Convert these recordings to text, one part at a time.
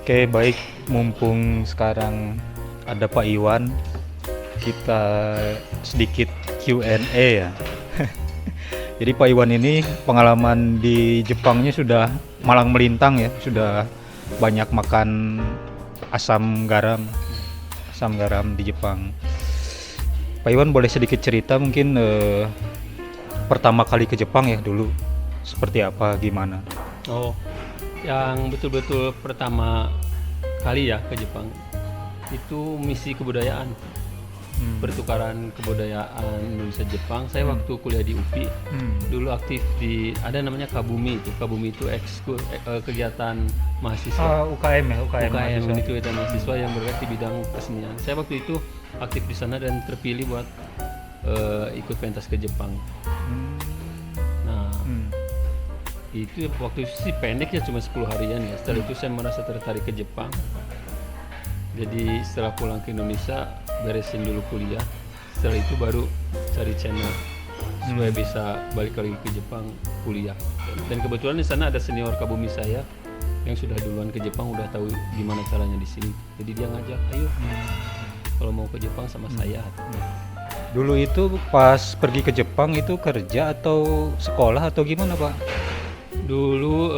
Oke, baik. Mumpung sekarang ada Pak Iwan, kita sedikit Q&A ya. Jadi Pak Iwan ini pengalaman di Jepangnya sudah malang melintang ya, sudah banyak makan asam garam, asam garam di Jepang. Pak Iwan boleh sedikit cerita mungkin pertama kali ke Jepang ya dulu, seperti apa, gimana? Oh, yang betul-betul pertama kali ya ke Jepang itu misi kebudayaan, pertukaran kebudayaan Indonesia Jepang. Saya waktu kuliah di UPI dulu aktif di ada namanya Kabumi itu. Kabumi itu ekskul kegiatan mahasiswa. UKM ya, UKM mahasiswa. itu kegiatan mahasiswa yang bergerak di bidang kesenian. Saya waktu itu aktif di sana dan terpilih buat ikut pentas ke Jepang. Nah, itu waktu itu sih pendek ya, cuma 10 harian ya. Setelah itu saya merasa tertarik ke Jepang. Jadi setelah pulang ke Indonesia beresin dulu kuliah. Setelah itu baru cari channel supaya bisa balik lagi ke Jepang kuliah. Dan kebetulan di sana ada senior Kabumi saya yang sudah duluan ke Jepang, udah tahu gimana caranya di sini. Jadi dia ngajak, ayo kalau mau ke Jepang sama saya. Dulu itu pas pergi ke Jepang itu kerja atau sekolah atau gimana Pak? Dulu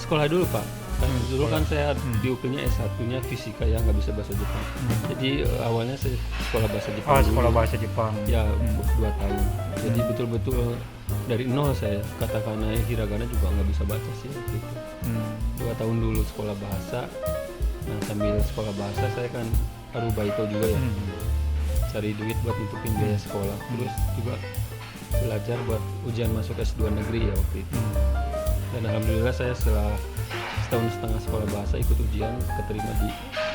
sekolah dulu Pak. Dulu kan saya di UPI-nya S1-nya fisika ya, nggak bisa bahasa Jepang. Jadi awalnya saya sekolah bahasa Jepang. Sekolah dulu. bahasa Jepang. Ya 2 tahun. Jadi betul-betul dari nol saya, katakana hiragana juga nggak bisa baca sih waktu itu. 2 tahun dulu sekolah bahasa. Nah sambil sekolah bahasa saya kan arubaito juga ya, cari duit buat nutupin biaya sekolah. Terus juga belajar buat ujian masuk S2 negeri ya waktu itu. Dan alhamdulillah saya setelah setahun setengah sekolah bahasa ikut ujian keterima di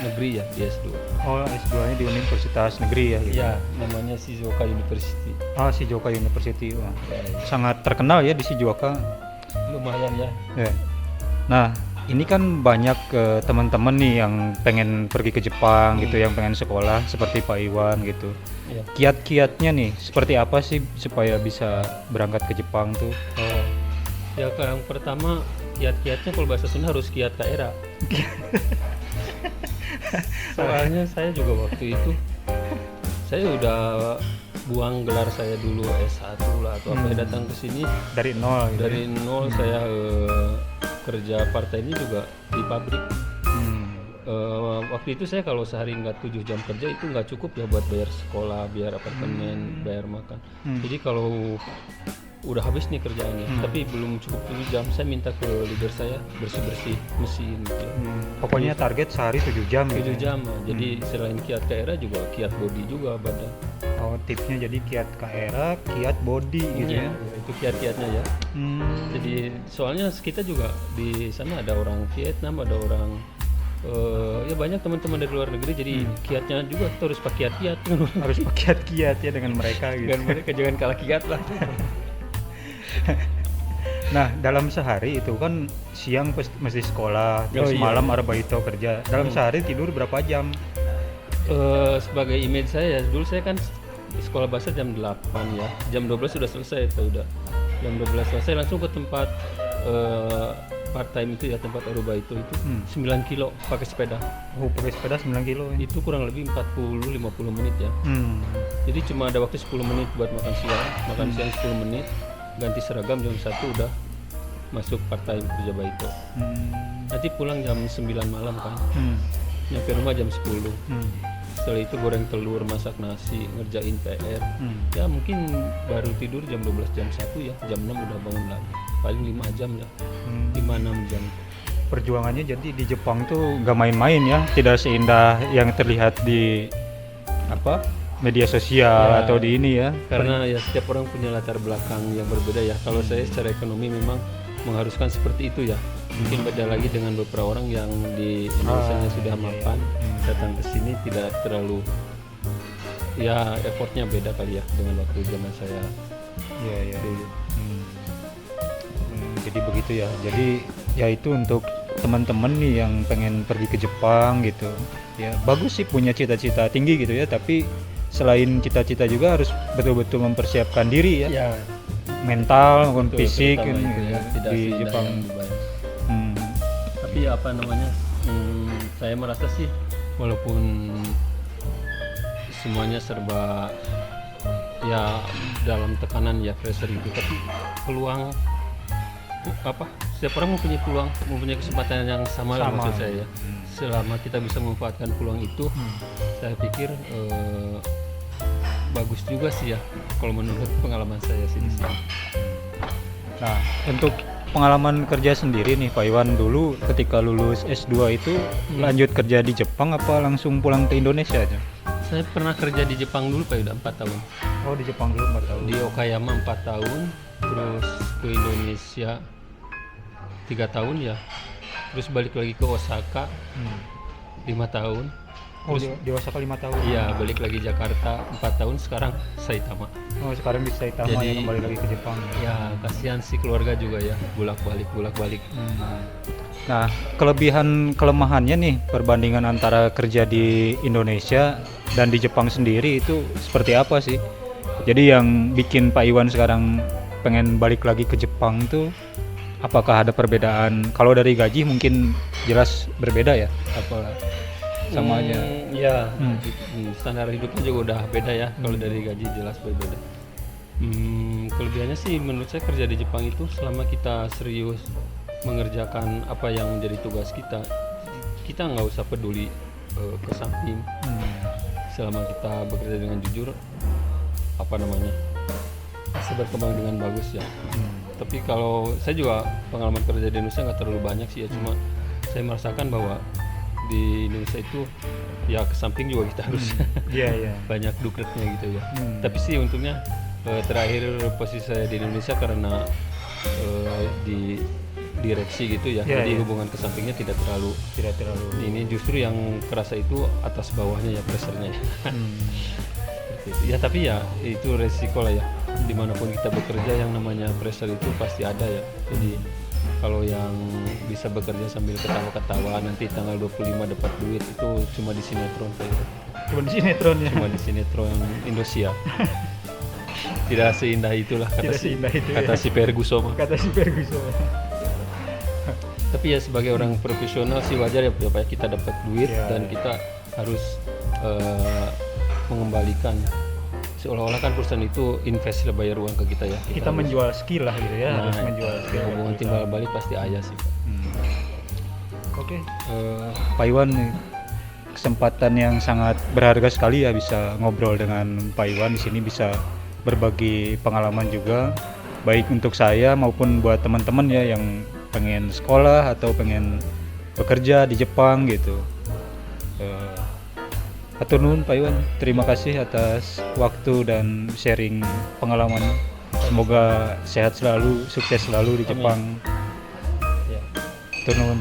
negeri ya, di S2. Oh, S2-nya di Universitas Negeri ya? Gitu. Ya, namanya Shizuoka University. Shizuoka University. Wah. Ya. Sangat terkenal ya di Shizuoka. Lumayan ya. Ya. Nah, ini kan banyak teman-teman nih yang pengen pergi ke Jepang gitu, yang pengen sekolah seperti Pak Iwan gitu. Ya. Kiat-kiatnya nih seperti apa sih supaya bisa berangkat ke Jepang tuh? Oh. Ya, yang pertama kiat-kiatnya kalau bahasa Sunda harus kiat ka era. Soalnya saya juga waktu itu saya udah buang gelar saya dulu S1 lah atau apa, datang ke sini Dari nol gitu. dari nol. Saya kerja part time juga di pabrik. Waktu itu saya kalau sehari nggak 7 jam kerja itu nggak cukup ya buat bayar sekolah, bayar apartemen, bayar makan. Jadi kalau udah habis nih kerjaannya, tapi belum cukup 7 jam, saya minta ke leader saya bersih-bersih mesin gitu. Pokoknya target sehari 7 jam 7 gitu. jam. Jadi selain kiat KRA juga kiat body juga badan. Oh, tipsnya jadi kiat KRA, kiat body gitu ya. Itu kiat-kiatnya ya. Jadi soalnya kita juga di sana ada orang Vietnam, ada orang ya banyak teman-teman dari luar negeri. Jadi kiatnya juga kita harus pakai kiat-kiat. Harus pakai kiat ya dengan mereka gitu. Dan mereka jangan kalah kiat lah. Nah, dalam sehari itu kan siang mesti sekolah, terus iya. malam arbaito kerja. Dalam sehari tidur berapa jam? Sebagai image saya, dulu saya kan sekolah bahasa jam 8 ya, jam 12 sudah selesai itu udah. Jam 12 selesai langsung ke tempat part time itu ya, tempat arubaito itu 9 kilo pakai sepeda. Oh, pakai sepeda 9 kilo ya. Itu kurang lebih 40-50 menit ya. Jadi cuma ada waktu 10 menit buat makan siang 10 menit, ganti seragam jam 1 udah masuk part time kerja baito. Nanti pulang jam 9 malam kan, nyampe rumah jam 10. Setelah itu goreng telur, masak nasi, ngerjain PR. Ya mungkin baru tidur jam 12 jam 1 ya, jam 6 udah bangun lagi. Paling 5 jam ya, 5-6 jam. Perjuangannya jadi di Jepang tuh nggak main-main ya, tidak seindah yang terlihat di media sosial Ya, atau di ini ya. Karena ya setiap orang punya latar belakang yang berbeda ya. Kalau saya secara ekonomi memang mengharuskan seperti itu ya. Mungkin beda lagi dengan beberapa orang yang di Indonesia sudah mapan, datang ke sini tidak terlalu, ya effortnya beda kali ya dengan waktu zaman saya Iya. dulu. Jadi begitu ya. Jadi ya itu untuk teman-teman nih yang pengen pergi ke Jepang gitu. Ya bagus sih punya cita-cita tinggi gitu ya, tapi selain cita-cita juga harus betul-betul mempersiapkan diri ya. Ya, Mental maupun betul, fisik terutama kan, itu ya, tidak di seindah Jepang. yang dibayang. Hmm. Tapi apa namanya, Saya merasa sih walaupun semuanya serba ya dalam tekanan ya pressure itu, tapi peluang setiap orang mempunyai kesempatan yang sama, lah Sama. maksud saya ya. Selama kita bisa memanfaatkan peluang itu, saya pikir bagus juga sih ya kalau menurut pengalaman saya sih di sini. Nah, untuk pengalaman kerja sendiri nih Pak Iwan, dulu ketika lulus S2 itu lanjut kerja di Jepang apa langsung pulang ke Indonesia aja? Saya pernah kerja di Jepang dulu Pak, udah 4 tahun. Oh, di Jepang dulu 4 tahun. Di Okayama 4 tahun, terus ke Indonesia 3 tahun ya. Terus balik lagi ke Osaka 5 tahun. Oh, Terus di Osaka 5 tahun. iya, balik lagi Jakarta 4 tahun, sekarang Saitama. Oh, sekarang di Saitama Jadi- ya, kembali lagi ke Jepang. Ya, kasihan sih keluarga juga ya, bolak-balik. Nah, kelebihan kelemahannya nih perbandingan antara kerja di Indonesia dan di Jepang sendiri itu seperti apa sih? Jadi yang bikin Pak Iwan sekarang pengen balik lagi ke Jepang tuh apakah ada perbedaan? Kalau dari gaji mungkin jelas berbeda ya? Apa sama aja? Ya, standar hidupnya juga udah beda ya. Kalau dari gaji jelas berbeda. Kelebihannya sih menurut saya kerja di Jepang itu selama kita serius mengerjakan apa yang menjadi tugas kita nggak usah peduli ke samping. Selama kita bekerja dengan jujur, bisa berkembang dengan bagus ya. Tapi kalau saya juga pengalaman kerja di Indonesia nggak terlalu banyak sih ya, cuma saya merasakan bahwa di Indonesia itu ya ke samping juga kita harus Iya, iya. banyak dukretnya gitu ya. Tapi sih untungnya terakhir posisi saya di Indonesia karena di direksi gitu ya, Iya, jadi iya. hubungan ke sampingnya tidak terlalu. Tidak terlalu. Ini justru yang kerasa itu atas bawahnya ya, pressernya ya. Seperti itu. Ya tapi ya itu resiko lah ya, dimanapun kita bekerja yang namanya pressure itu pasti ada ya. Jadi kalau yang bisa bekerja sambil ketawa-ketawa nanti tanggal 25 dapat duit itu cuma di sinetron kayak Cuma di sinetron ya. cuma di sinetron Indosiar. Tidak seindah itulah kata Tidak seindah itu ya. si Ferguson. Kata si Ferguson. Tapi ya sebagai orang profesional sih wajar ya Pak, kita dapat duit Ya. dan kita harus mengembalikan, seolah-olah kan perusahaan itu invest lah, bayar uang ke kita ya. Kita harus- menjual skill lah gitu ya, harus Nah, menjual skill. hubungan timbal balik pasti ayah sih Pak. Oke. Pak Iwan, nih, kesempatan yang sangat berharga sekali ya bisa ngobrol dengan Pak Iwan di sini, bisa berbagi pengalaman juga baik untuk saya maupun buat teman-teman ya yang pengen sekolah atau pengen bekerja di Jepang gitu. Hatur nuhun Pak Iwan, terima kasih atas waktu dan sharing pengalaman. Semoga sehat selalu, sukses selalu di Amin. Jepang. Ya. Hatur nuhun.